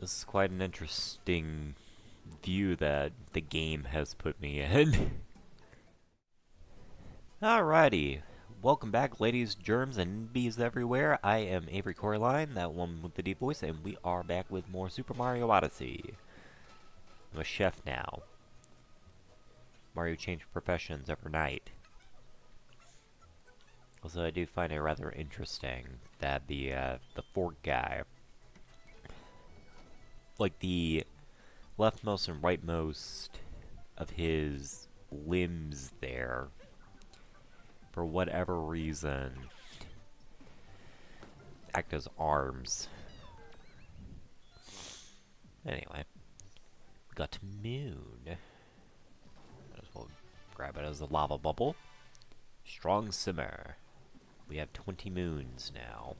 This is quite an interesting view that the game has put me in. Alrighty. Welcome back, ladies, germs, and bees everywhere. I am Avery Coraline, that one with the deep voice, and we are back with more Super Mario Odyssey. I'm a chef now. Mario changed professions overnight. Also, I do find it rather interesting that the fork guy, like the leftmost and rightmost of his limbs there, for whatever reason, act as arms. Anyway, we got Moon. Might as well grab it as a lava bubble. Strong simmer. We have 20 moons now.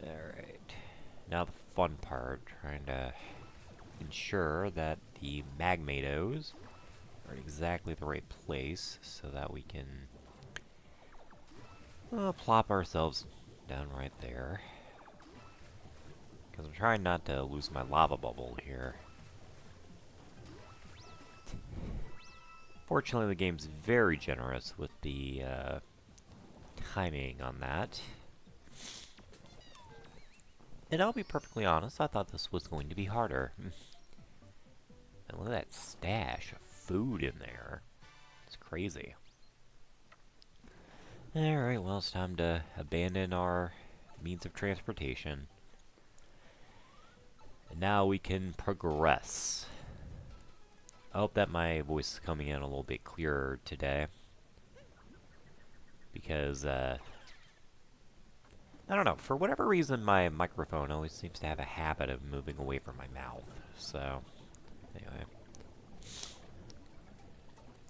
Alright. Now the fun part, trying to ensure that the magmatos are in exactly the right place so that we can plop ourselves down right there. Because I'm trying not to lose my lava bubble here. Fortunately, the game's very generous with the timing on that. And I'll be perfectly honest, I thought this was going to be harder. And look at that stash of food in there. It's crazy. Alright, well, it's time to abandon our means of transportation. And now we can progress. I hope that my voice is coming in a little bit clearer today. Because, I don't know, for whatever reason my microphone always seems to have a habit of moving away from my mouth. So, anyway.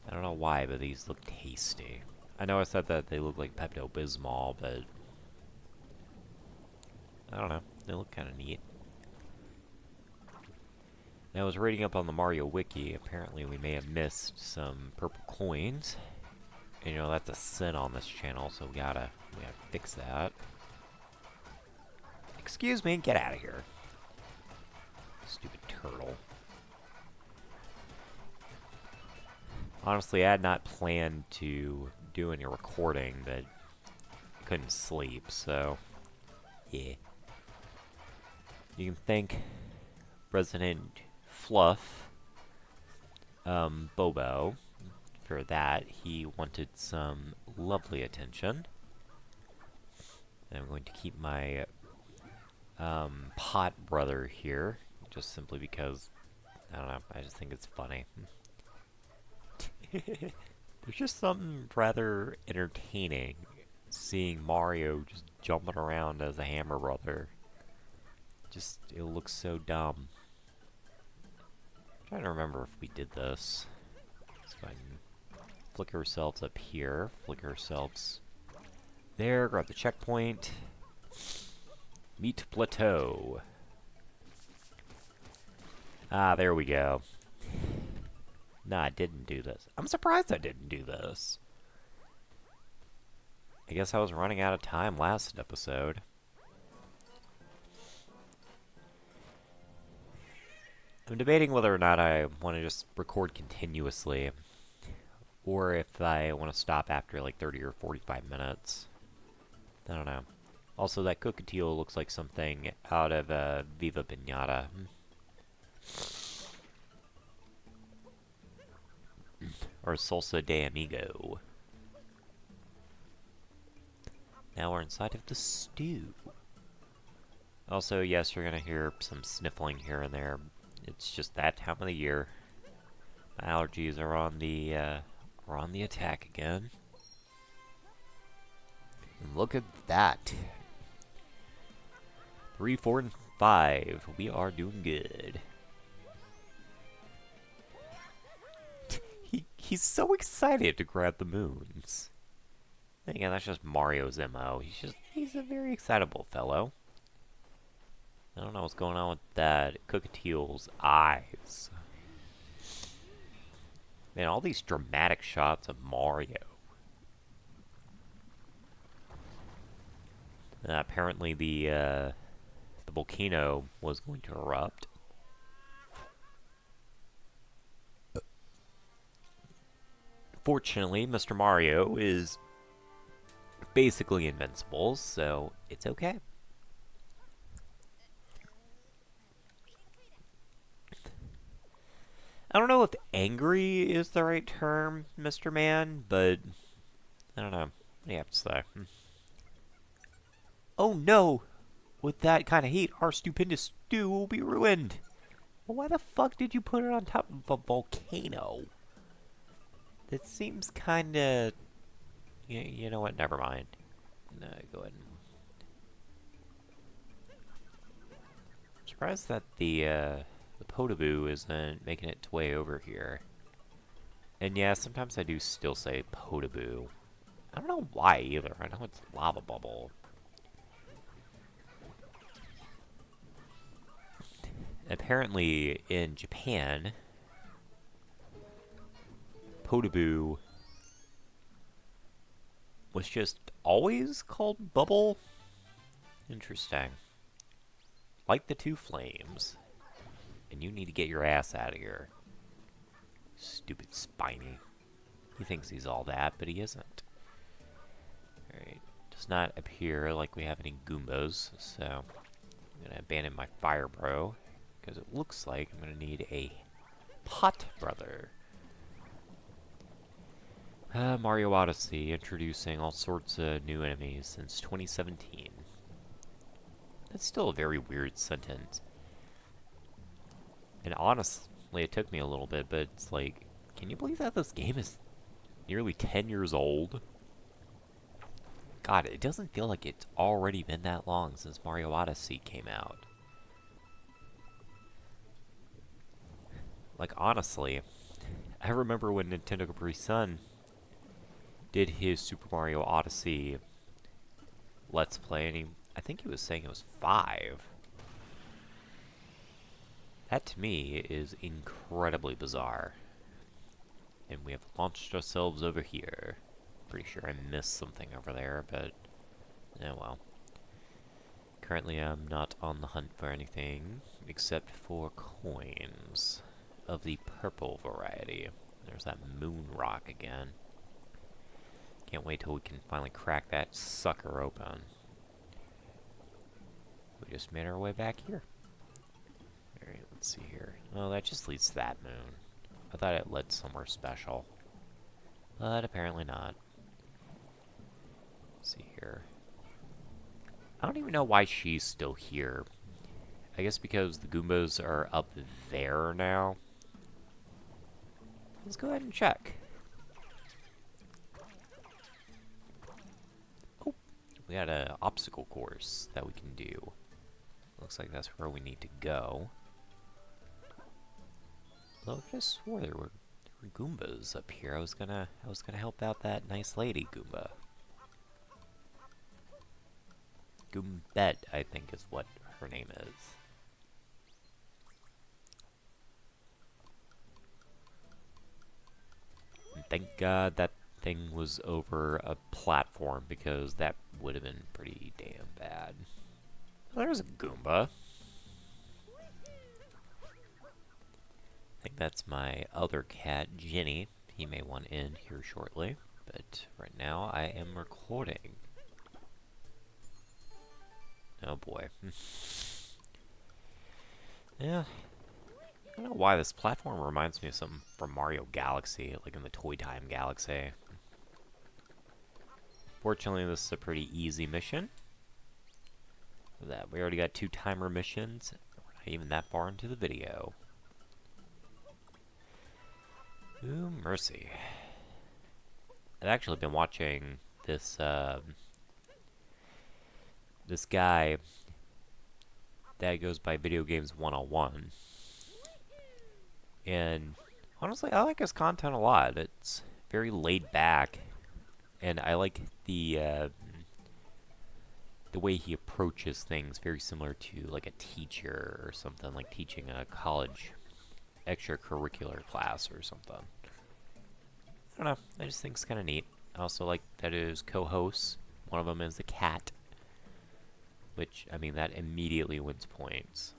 I don't know why, but these look tasty. I know I said that they look like Pepto-Bismol, but I don't know. They look kind of neat. Now, I was reading up on the Mario Wiki. Apparently, we may have missed some purple coins. And, you know, that's a sin on this channel, so we gotta fix that. Excuse me, get out of here. Stupid turtle. Honestly, I had not planned to do any recording, but I couldn't sleep, so yeah. You can thank President Fluff, Bobo, for that. He wanted some lovely attention. And I'm going to keep my pot brother here, just simply because, I don't know, I just think it's funny. There's just something rather entertaining seeing Mario just jumping around as a Hammer Brother. Just, it looks so dumb. I'm trying to remember if we did this. Let's go ahead and flick ourselves up here, flick ourselves there, grab the checkpoint. Meet Plateau. Ah, there we go. Nah, I didn't do this. I'm surprised I didn't do this. I guess I was running out of time last episode. I'm debating whether or not I want to just record continuously, or if I want to stop after like 30 or 45 minutes. I don't know. Also, that cockatiel looks like something out of Viva Pinata. Or Salsa de Amigo. Now we're inside of the stew. Also, yes, you're gonna hear some sniffling here and there. It's just that time of the year. My allergies are on the attack again. And look at that. 3, 4, and 5. We are doing good. He's so excited to grab the moons. And again, that's just Mario's MO. He's a very excitable fellow. I don't know what's going on with that cockatiel's eyes. Man, all these dramatic shots of Mario. Apparently the the volcano was going to erupt. Fortunately, Mr. Mario is basically invincible, so it's okay. I don't know if angry is the right term, Mr. Man, but I don't know. What do you have to say? Oh no! With that kind of heat, our stupendous stew will be ruined. Well, why the fuck did you put it on top of a volcano? That seems kind of... You know what? Never mind. No, go ahead. I'm surprised that the Potaboo isn't making its way over here. And yeah, sometimes I do still say Potaboo. I don't know why either. I know it's Lava Bubble. Apparently, in Japan, Potaboo was just always called Bubble. Interesting. Like the two flames. And you need to get your ass out of here. Stupid Spiny. He thinks he's all that, but he isn't. Alright. Does not appear like we have any Goombas, so I'm going to abandon my Fire Bro, because it looks like I'm going to need a Pot Brother. Mario Odyssey, introducing all sorts of new enemies since 2017. That's still a very weird sentence. And honestly, it took me a little bit, but it's like, can you believe that this game is nearly 10 years old? God, it doesn't feel like it's already been that long since Mario Odyssey came out. Like, honestly, I remember when Nintendo Capri Sun did his Super Mario Odyssey Let's Play, and I think he was saying it was 5. That, to me, is incredibly bizarre. And we have launched ourselves over here. Pretty sure I missed something over there, but... oh well. Currently, I'm not on the hunt for anything, except for coins of the purple variety. There's that moon rock again. Can't wait till we can finally crack that sucker open. We just made our way back here. Alright, let's see here. Oh, that just leads to that moon. I thought it led somewhere special. But apparently not. Let's see here. I don't even know why she's still here. I guess because the Goombas are up there now. Let's go ahead and check. Oh, we got an obstacle course that we can do. Looks like that's where we need to go. Although I just swore there were Goombas up here. I was gonna help out that nice lady Goomba. Goombette, I think is what her name is. And thank God that thing was over a platform, because that would have been pretty damn bad. Well, there's a Goomba. I think that's my other cat, Jenny. He may want in here shortly, but right now I am recording. Oh boy. Yeah. I don't know why this platform reminds me of something from Mario Galaxy, like in the Toy Time Galaxy. Fortunately, this is a pretty easy mission. We already got 2 timer missions. We're not even that far into the video. Ooh, mercy. I've actually been watching this, this guy that goes by Video Games 101. And honestly, I like his content a lot. It's very laid back, and I like the way he approaches things, very similar to like a teacher or something, like teaching a college extracurricular class or something. I don't know, I just think it's kind of neat. I also like that his co-hosts, one of them is a cat. Which, I mean, that immediately wins points.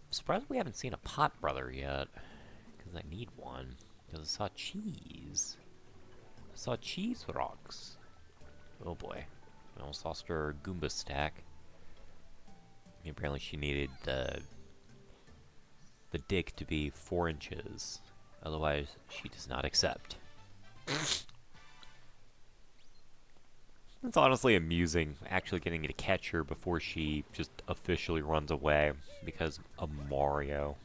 I'm surprised we haven't seen a pot brother yet. Because I need one. Because I saw cheese. I saw cheese rocks. Oh boy. I almost lost her Goomba stack. Apparently she needed the dick to be 4 inches. Otherwise, she does not accept. It's honestly amusing actually getting to catch her before she just officially runs away because of Mario.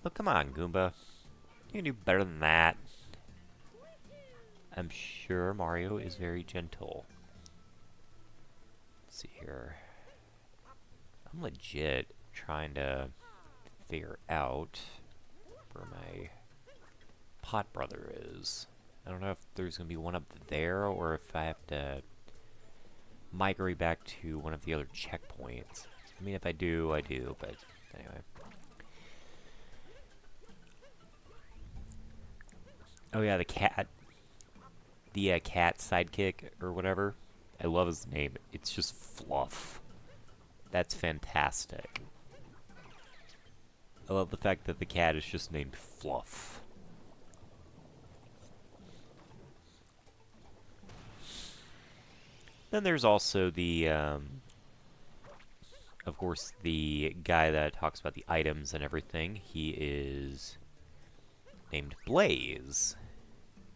Look, come on, Goomba. You can do better than that. I'm sure Mario is very gentle. Let's see here. I'm legit trying to figure out where my pot brother is. I don't know if there's going to be one up there or if I have to migrate back to one of the other checkpoints. I mean, if I do, I do, but anyway. Oh yeah, the cat. The cat sidekick or whatever. I love his name. It's just Fluff. That's fantastic. I love the fact that the cat is just named Fluff. Then there's also the, of course, the guy that talks about the items and everything. He is named Blaze.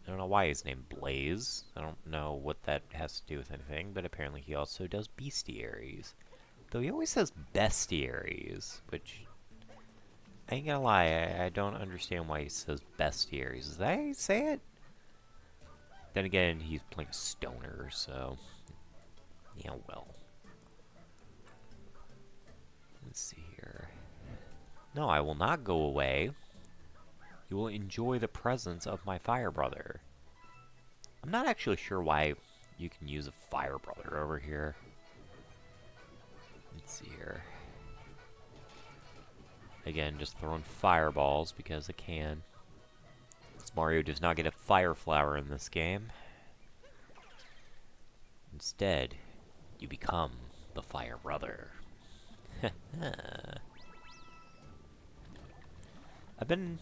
I don't know why he's named Blaze. I don't know what that has to do with anything, but apparently he also does bestiaries. Though he always says bestiaries, which, I ain't gonna lie, I don't understand why he says bestiaries. Is that how you say it? Then again, he's playing a stoner, so... yeah, well. Let's see here. No, I will not go away. You will enjoy the presence of my fire brother. I'm not actually sure why you can use a fire brother over here. Let's see here. Again, just throwing fireballs because I can. Mario does not get a fire flower in this game. Instead, you become the fire brother. I've been...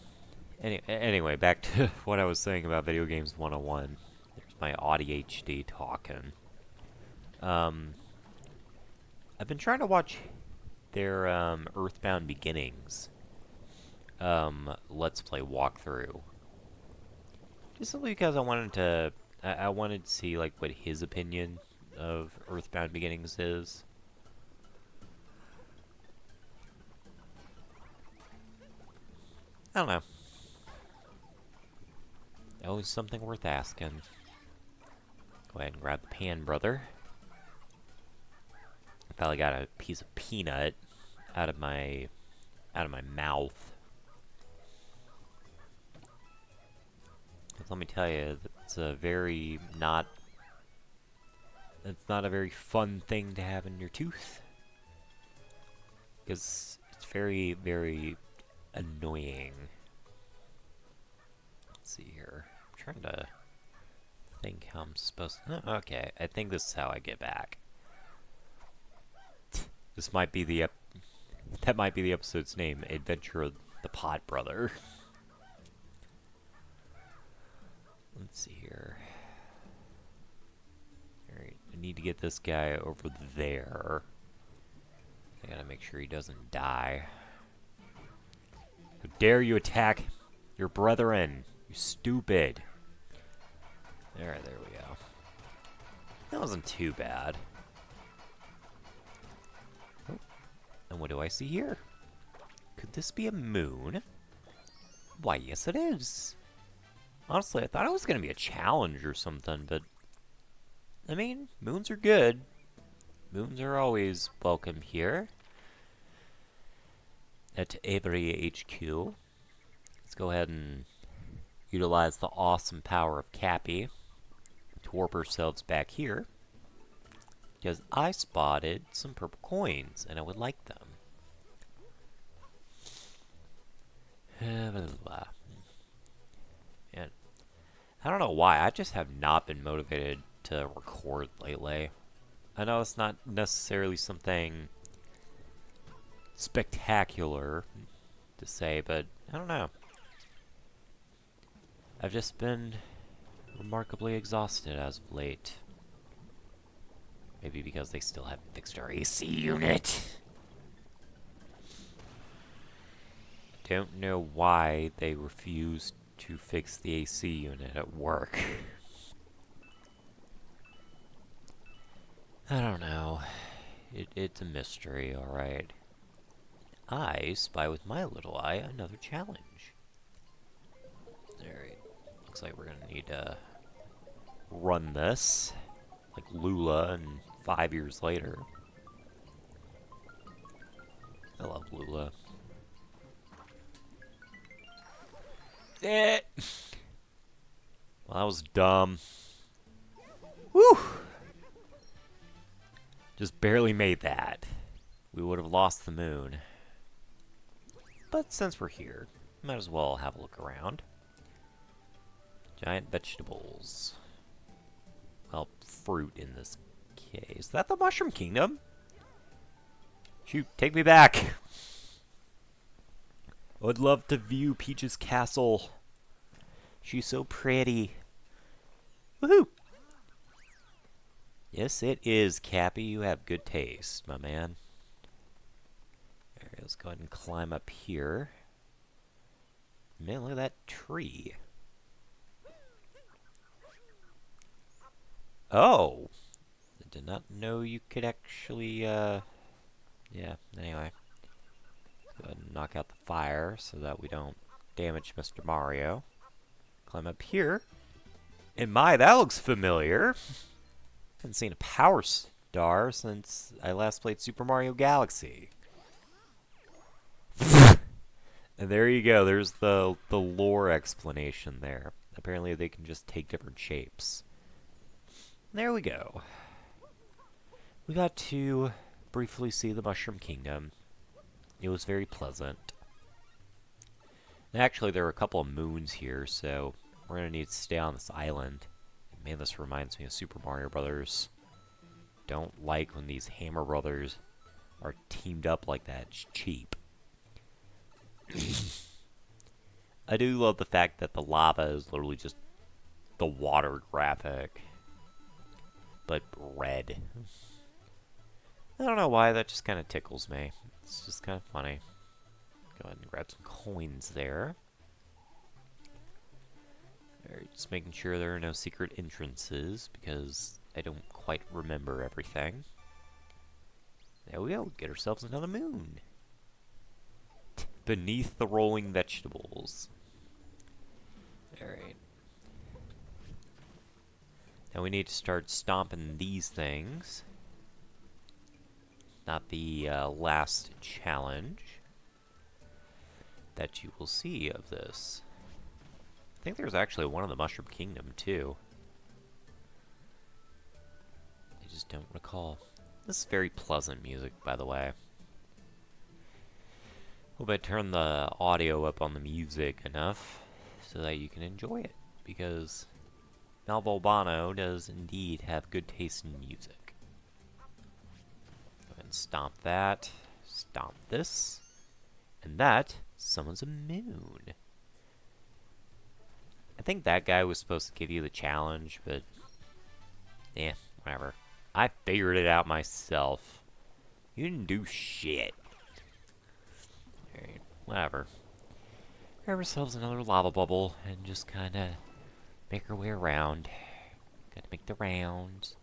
Anyway, back to what I was saying about Video Games 101. There's my ADHD talking. I've been trying to watch their Earthbound Beginnings Let's Play walkthrough. Just simply because I wanted to... I wanted to see, like, what his opinion of Earthbound Beginnings is. I don't know. Always something worth asking. Go ahead and grab the pan, brother. I probably got a piece of peanut out of my mouth. But let me tell you, it's a very not... it's not a very fun thing to have in your tooth. Because it's very, very annoying. Let's see here. I'm trying to think how I'm supposed to... oh, okay, I think this is how I get back. This might be the that might be the episode's name, Adventure of the Pot Brother. Let's see here. Alright, I need to get this guy over there. I gotta make sure he doesn't die. How dare you attack your brethren, you stupid. Alright, there we go. That wasn't too bad. Oh, and what do I see here? Could this be a moon? Why, yes it is. Honestly, I thought it was going to be a challenge or something, but... I mean, moons are good. Moons are always welcome here. At Avery HQ. Let's go ahead and utilize the awesome power of Cappy to warp ourselves back here. Because I spotted some purple coins, and I would like them. And I don't know why, I just have not been motivated to record lately. I know it's not necessarily something spectacular to say, but I don't know. I've just been remarkably exhausted as of late. Maybe because they still haven't fixed our AC unit. Don't know why they refused to fix the AC unit at work. I don't know. It's a mystery, alright. I spy with my little eye another challenge. Alright. Looks like we're gonna need to run this like Lula and 5 years later. I love Lula. Eh. Well, that was dumb. Woo! Just barely made that. We would have lost the moon. But since we're here, might as well have a look around. Giant vegetables. Well, fruit in this case. Is that the Mushroom Kingdom? Shoot, take me back! I would love to view Peach's castle. She's so pretty. Woohoo! Yes, it is, Cappy. You have good taste, my man. Alright, let's go ahead and climb up here. Man, look at that tree. Oh! I did not know you could actually, yeah, anyway. Let's go ahead and knock out the fire so that we don't damage Mr. Mario. Climb up here. And my, that looks familiar. Haven't seen a Power Star since I last played Super Mario Galaxy. And there you go. There's the lore explanation there. Apparently they can just take different shapes. There we go. We got to briefly see the Mushroom Kingdom. It was very pleasant. And actually, there are a couple of moons here, so we're going to need to stay on this island. Man, this reminds me of Super Mario Brothers. Don't like when these Hammer Brothers are teamed up like that. It's cheap. I do love the fact that the lava is literally just the water graphic, but red. I don't know why, that just kind of tickles me. It's just kind of funny. Go ahead and grab some coins there. Alright, just making sure there are no secret entrances, because I don't quite remember everything. There we go, get ourselves another moon. Beneath the rolling vegetables. Alright. Now we need to start stomping these things. Not the last challenge that you will see of this. I think there's actually one in the Mushroom Kingdom, too. I just don't recall. This is very pleasant music, by the way. Hope I turn the audio up on the music enough so that you can enjoy it, because Malvolbano does indeed have good taste in music. Go ahead and stomp that, stomp this, and that summons a moon. I think that guy was supposed to give you the challenge, but whatever. I figured it out myself. You didn't do shit. Alright, whatever. Grab ourselves another lava bubble and just kind of make our way around. Gotta make the rounds.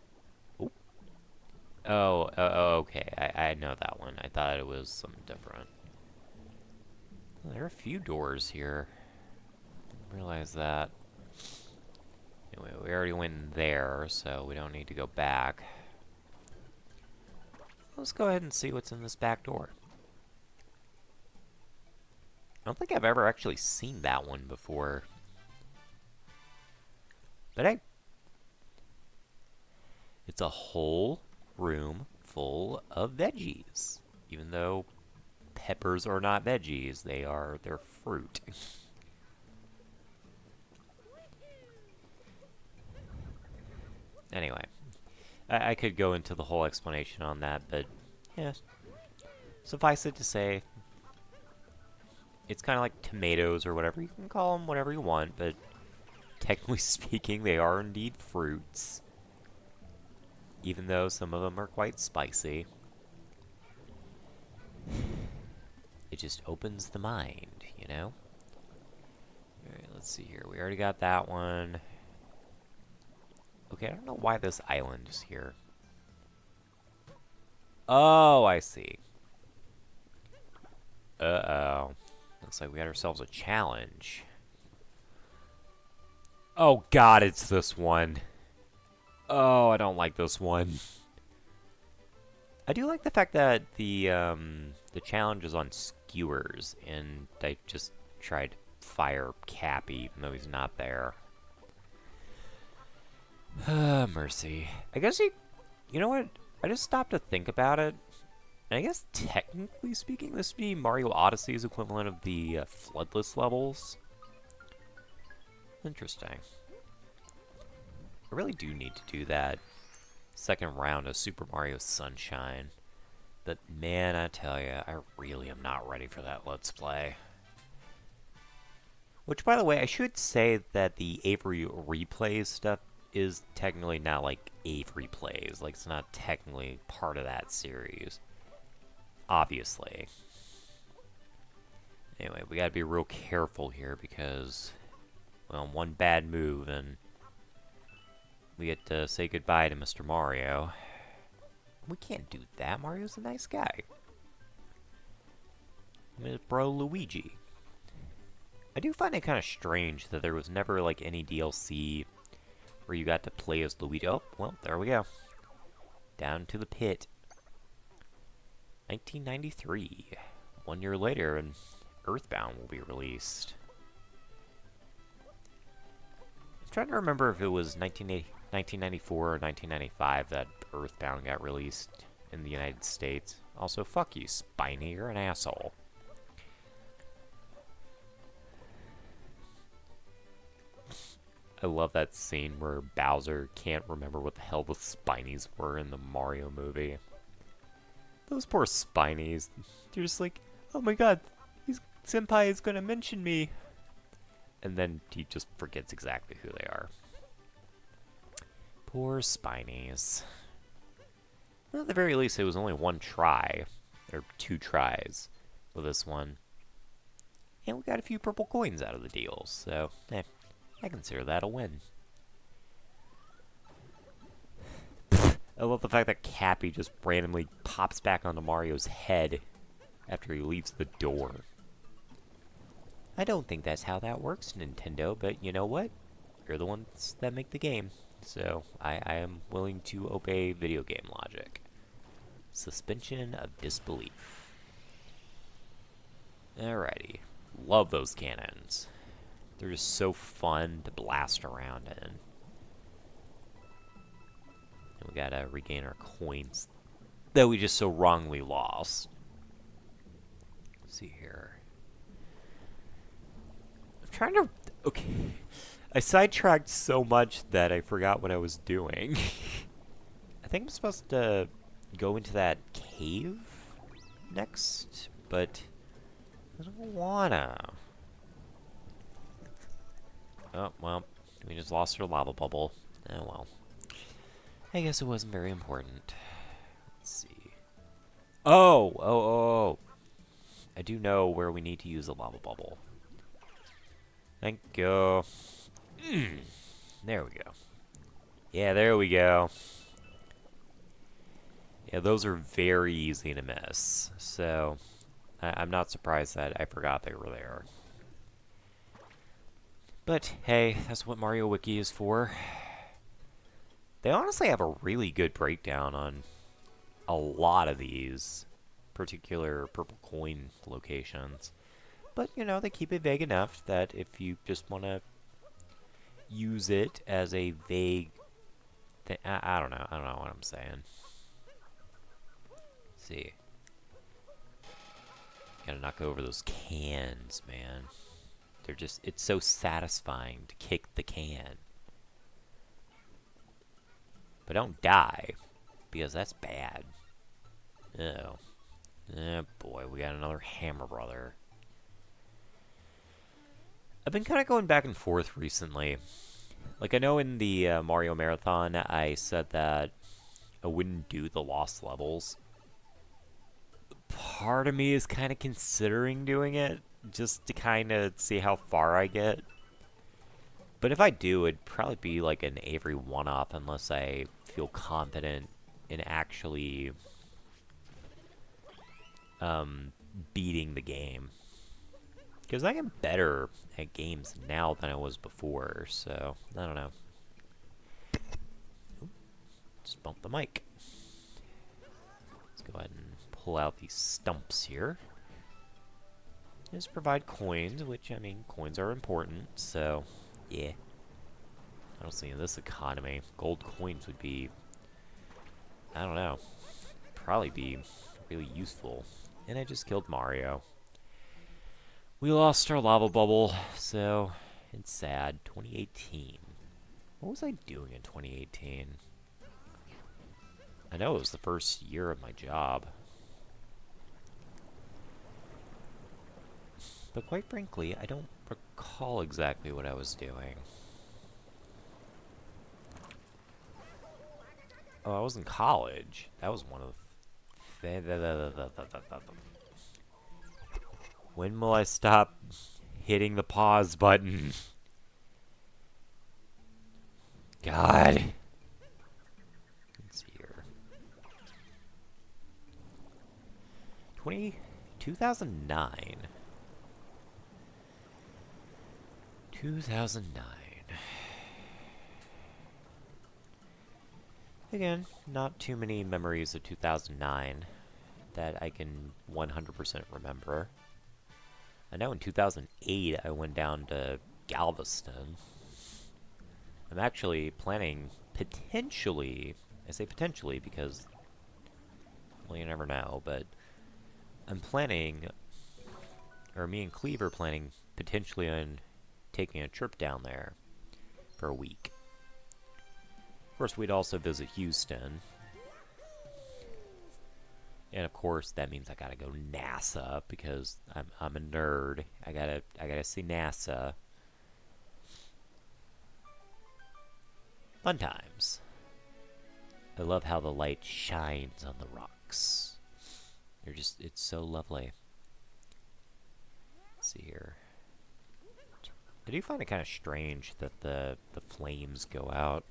Oh, okay. I know that one. I thought it was something different. Well, there are a few doors here. Realize that. Anyway, we already went there, so we don't need to go back. Let's go ahead and see what's in this back door. I don't think I've ever actually seen that one before. But hey, it's a whole room full of veggies. Even though peppers are not veggies, they're fruit. Anyway, I could go into the whole explanation on that, but yeah, suffice it to say, it's kind of like tomatoes or whatever. You can call them whatever you want, but technically speaking, they are indeed fruits. Even though some of them are quite spicy. It just opens the mind, you know? Alright, let's see here. We already got that one. Okay, I don't know why this island is here. Oh, I see. Uh-oh. Looks like we got ourselves a challenge. Oh god, it's this one. Oh, I don't like this one. I do like the fact that the challenge is on skewers, and I just tried to fire Cappy, even though he's not there. Mercy. I guess you know what? I just stopped to think about it. And I guess technically speaking, this would be Mario Odyssey's equivalent of the floodless levels. Interesting. I really do need to do that second round of Super Mario Sunshine. But man, I tell you, I really am not ready for that Let's Play. Which, by the way, I should say that the Avery replays stuff is technically not like Avery plays. Like, it's not technically part of that series. Obviously. Anyway, we gotta be real careful here because, well, one bad move and we get to say goodbye to Mr. Mario. We can't do that. Mario's a nice guy. I mean, his bro Luigi. I do find it kind of strange that there was never, like, any DLC where you got to play as Luigi. Oh, well, there we go. Down to the pit. 1993. 1 year later, and Earthbound will be released. I'm trying to remember if it was 1994 or 1995 that Earthbound got released in the United States. Also, fuck you, Spiny, you're an asshole. I love that scene where Bowser can't remember what the hell the Spinies were in the Mario movie. Those poor Spinies. They're just like, oh my god, Senpai is gonna mention me. And then he just forgets exactly who they are. Poor Spinies. Well, at the very least, it was only one try. Or 2 tries with this one. And we got a few purple coins out of the deal, so, I consider that a win. I love the fact that Cappy just randomly pops back onto Mario's head after he leaves the door. I don't think that's how that works, Nintendo, but you know what? You're the ones that make the game, so I am willing to obey video game logic. Suspension of disbelief. Alrighty. Love those cannons. They're just so fun to blast around in. And we gotta regain our coins that we just so wrongly lost. Let's see here. I'm trying to... Okay. I sidetracked so much that I forgot what I was doing. I think I'm supposed to go into that cave next, but I don't wanna. Oh, well, we just lost our lava bubble. Oh, well. I guess it wasn't very important. Let's see. Oh! I do know where we need to use a lava bubble. Thank you. There we go. Yeah, there we go. Yeah, those are very easy to miss. So, I'm not surprised that I forgot they were there. But, hey, that's what Mario Wiki is for. They honestly have a really good breakdown on a lot of these particular purple coin locations. But, you know, they keep it vague enough that if you just want to use it as a vague thing, I don't know what I'm saying. Let's see. Gotta knock over those cans, man. They're just, it's so satisfying to kick the can. But don't die, because that's bad. Oh. Oh boy, we got another hammer brother. I've been kind of going back and forth recently. Like, I know in the Mario Marathon, I said that I wouldn't do the lost levels. Part of me is kind of considering doing it, just to kind of see how far I get. But if I do, it'd probably be like an Avery one-up, unless I feel confident in actually beating the game. Because I am better at games now than I was before, so I don't know. Just bump the mic. Let's go ahead and pull out these stumps here. Just provide coins, which, I mean, coins are important, so, yeah. I don't see in this economy, gold coins would be, I don't know, probably be really useful. And I just killed Mario. We lost our lava bubble, so it's sad. 2018. What was I doing in 2018? I know it was the first year of my job. But quite frankly, I don't recall exactly what I was doing. Oh, I was in college. That was one of the... When will I stop hitting the pause button? God. Let's see here. 2009. 2009. Again, not too many memories of 2009 that I can 100% remember. I know in 2008 I went down to Galveston. I'm actually planning potentially, I say potentially because, well, you never know, but I'm planning, or me and Cleve are planning potentially on taking a trip down there for a week. Of course, we'd also visit Houston. And of course, that means I gotta go NASA because I'm a nerd. I gotta see NASA. Fun times. I love how the light shines on the rocks. It's so lovely. Let's see here. I do find it kind of strange that the flames go out.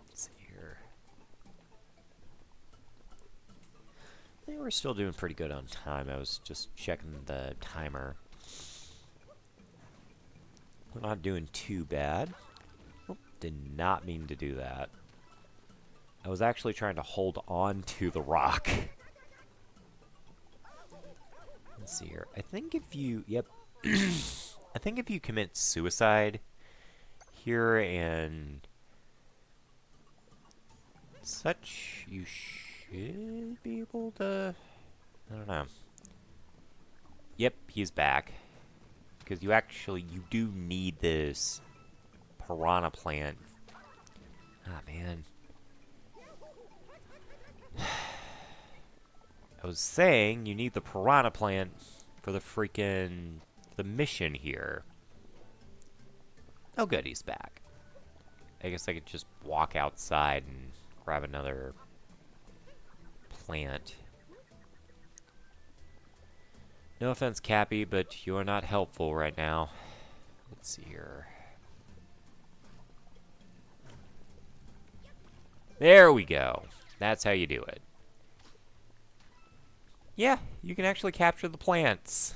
Let's see here. I think we're still doing pretty good on time. I was just checking the timer. We're not doing too bad. Oh, did not mean to do that. I was actually trying to hold on to the rock. Let's see here. I think if you... Yep. I think if you commit suicide here and such, you should be able to... I don't know. Yep, he's back. Because you do need this piranha plant. Ah, man. I was saying you need the piranha plant for the mission here. Oh good, he's back. I guess I could just walk outside and grab another plant. No offense, Cappy, but you are not helpful right now. Let's see here. There we go. That's how you do it. Yeah, you can actually capture the plants.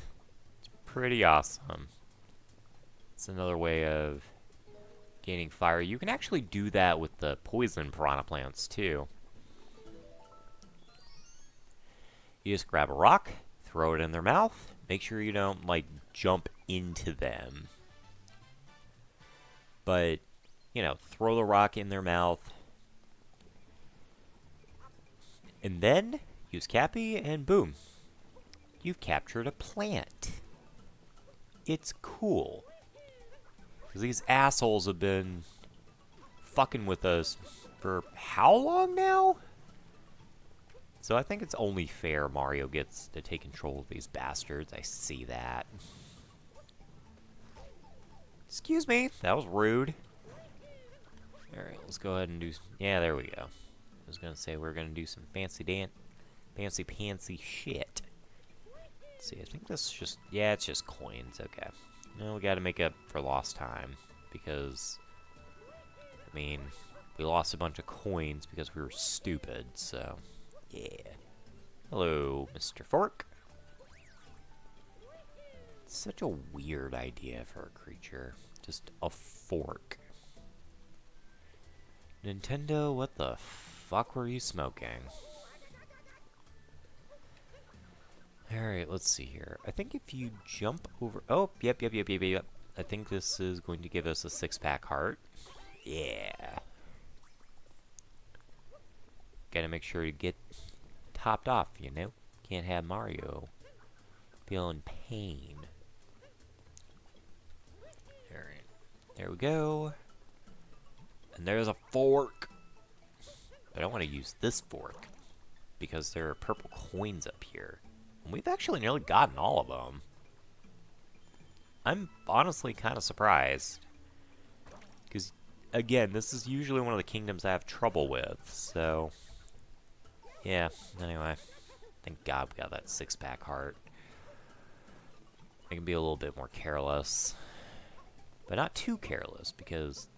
It's pretty awesome. It's another way of gaining fire. You can actually do that with the poison piranha plants, too. You just grab a rock, throw it in their mouth. Make sure you don't, like, jump into them. But, you know, throw the rock in their mouth. And then use Cappy, and boom. You've captured a plant. It's cool. Because these assholes have been fucking with us For how long now? So I think it's only fair Mario gets to take control of these bastards. I see that. Excuse me, that was rude. Alright, let's go ahead and do... Yeah, there we go. I was gonna say we're gonna do some fancy shit. Let's see, I think this is just... Yeah, it's just coins, okay. No, we gotta make up for lost time. Because... I mean, we lost a bunch of coins because we were stupid, so... Yeah. Hello, Mr. Fork. Such a weird idea for a creature. Just a fork. Nintendo, what the fuck were you smoking? Alright, let's see here. I think if you jump over... Oh, yep. I think this is going to give us a 6-pack heart. Yeah. Gotta make sure to get topped off, you know? Can't have Mario feeling pain. Alright. There we go. And there's a fork. But I don't want to use this fork because there are purple coins up here. And we've actually nearly gotten all of them. I'm honestly kind of surprised. Because, again, this is usually one of the kingdoms I have trouble with, so... Yeah, anyway. Thank God we got that 6-pack heart. I can be a little bit more careless. But not too careless, because...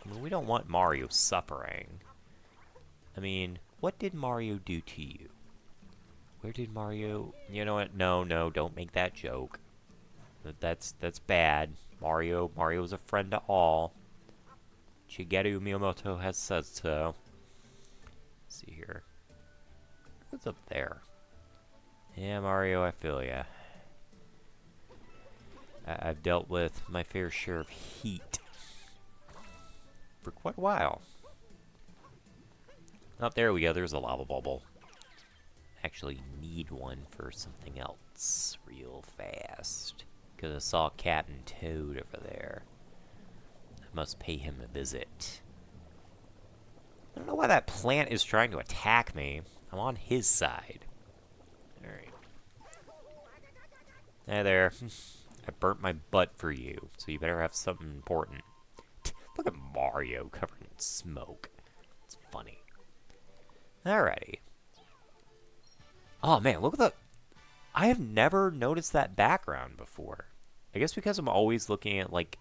I mean, we don't want Mario suffering. I mean, what did Mario do to you? Where did Mario... You know what? No, don't make that joke. That's bad. Mario's a friend to all. Shigeru Miyamoto has said so. Let's see here. What's up there? Yeah, Mario, I feel ya. I've dealt with my fair share of heat for quite a while. Oh, there we go. There's a lava bubble. Actually need one for something else real fast. Because I saw Captain Toad over there. I must pay him a visit. I don't know why that plant is trying to attack me. I'm on his side. Alright. Hey there. I burnt my butt for you, so you better have something important. Look at Mario covered in smoke. It's funny. Alrighty. Oh man, look at the... I have never noticed that background before. I guess because I'm always looking at, like,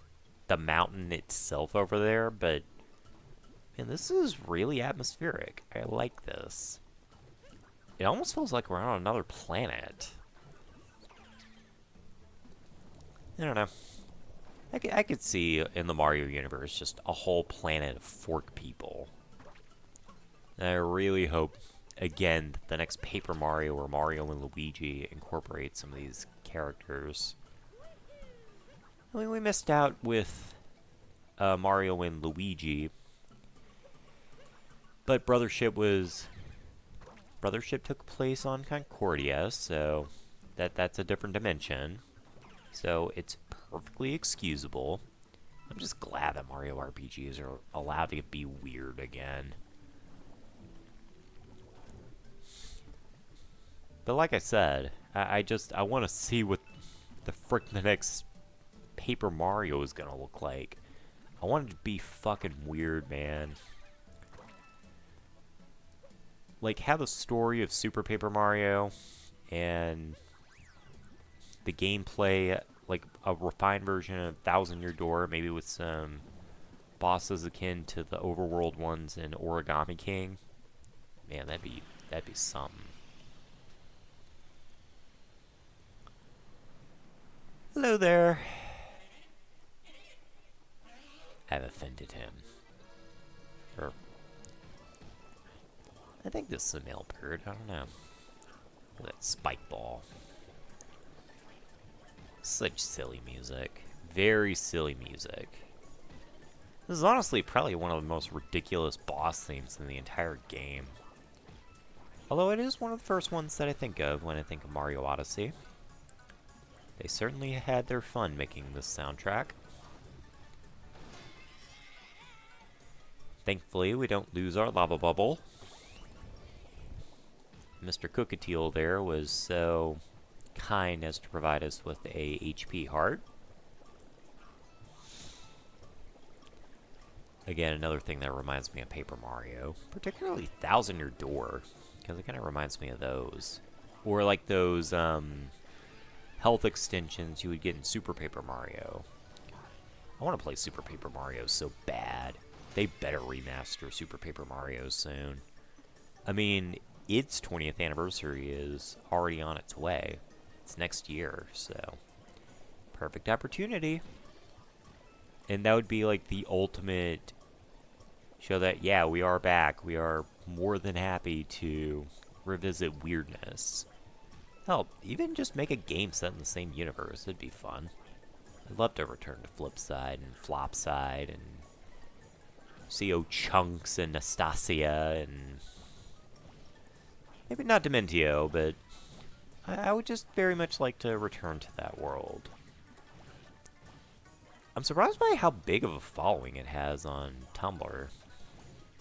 the mountain itself over there, but... Man, this is really atmospheric. I like this. It almost feels like we're on another planet. I don't know. I could see in the Mario universe just a whole planet of fork people. And I really hope, again, that the next Paper Mario or Mario and Luigi incorporate some of these characters. I mean, we missed out with Mario and Luigi. But Brothership took place on Concordia, so that's a different dimension. So it's perfectly excusable. I'm just glad that Mario RPGs are allowed to be weird again. But like I said, I want to see what the frick the next Paper Mario is gonna look like. I want it to be fucking weird, man. Like, have the story of Super Paper Mario and the gameplay, like a refined version of Thousand Year Door, maybe with some bosses akin to the overworld ones in Origami King. Man, that'd be something. Hello there. I've offended him. Or I think this is a male bird. I don't know. Look at that spike ball. Such silly music. Very silly music. This is honestly probably one of the most ridiculous boss themes in the entire game. Although it is one of the first ones that I think of when I think of Mario Odyssey. They certainly had their fun making this soundtrack. Thankfully, we don't lose our lava bubble. Mr. Cookatiel there was so kind as to provide us with a HP heart. Again, another thing that reminds me of Paper Mario, particularly Thousand Year Door, because it kind of reminds me of those. Or like those health extensions you would get in Super Paper Mario. I want to play Super Paper Mario so bad. They better remaster Super Paper Mario soon. I mean, its 20th anniversary is already on its way. It's next year, so perfect opportunity. And that would be like the ultimate show that, yeah, we are back. We are more than happy to revisit weirdness. Hell, even just make a game set in the same universe. It'd be fun. I'd love to return to Flipside and Flopside and see Chunks and Nastasia and maybe not Dementio, but I would just very much like to return to that world. I'm surprised by how big of a following it has on Tumblr,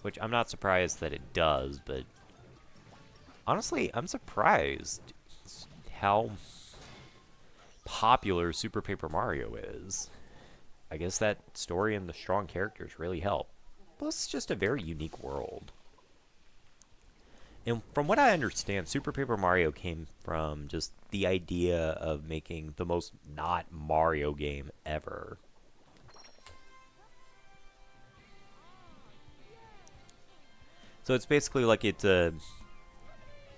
which I'm not surprised that it does, but honestly, I'm surprised how popular Super Paper Mario is. I guess that story and the strong characters really help. Plus, it's just a very unique world. And from what I understand, Super Paper Mario came from just the idea of making the most not Mario game ever. So it's basically like it's a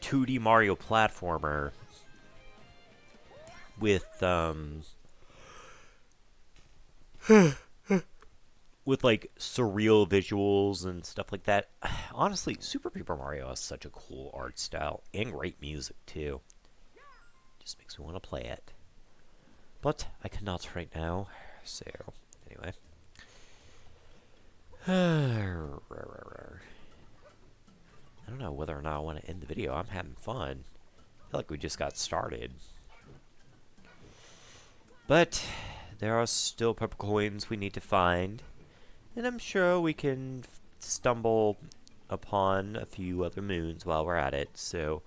2D Mario platformer with with like surreal visuals and stuff like that. Honestly, Super Paper Mario has such a cool art style and great music too. Just makes me want to play it. But I cannot right now. So, anyway. I don't know whether or not I want to end the video. I'm having fun. I feel like we just got started. But there are still purple coins we need to find. And I'm sure we can stumble upon a few other moons while we're at it. So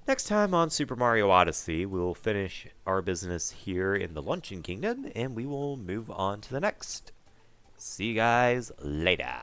next time on Super Mario Odyssey, we'll finish our business here in the Luncheon Kingdom, and we will move on to the next. See you guys later.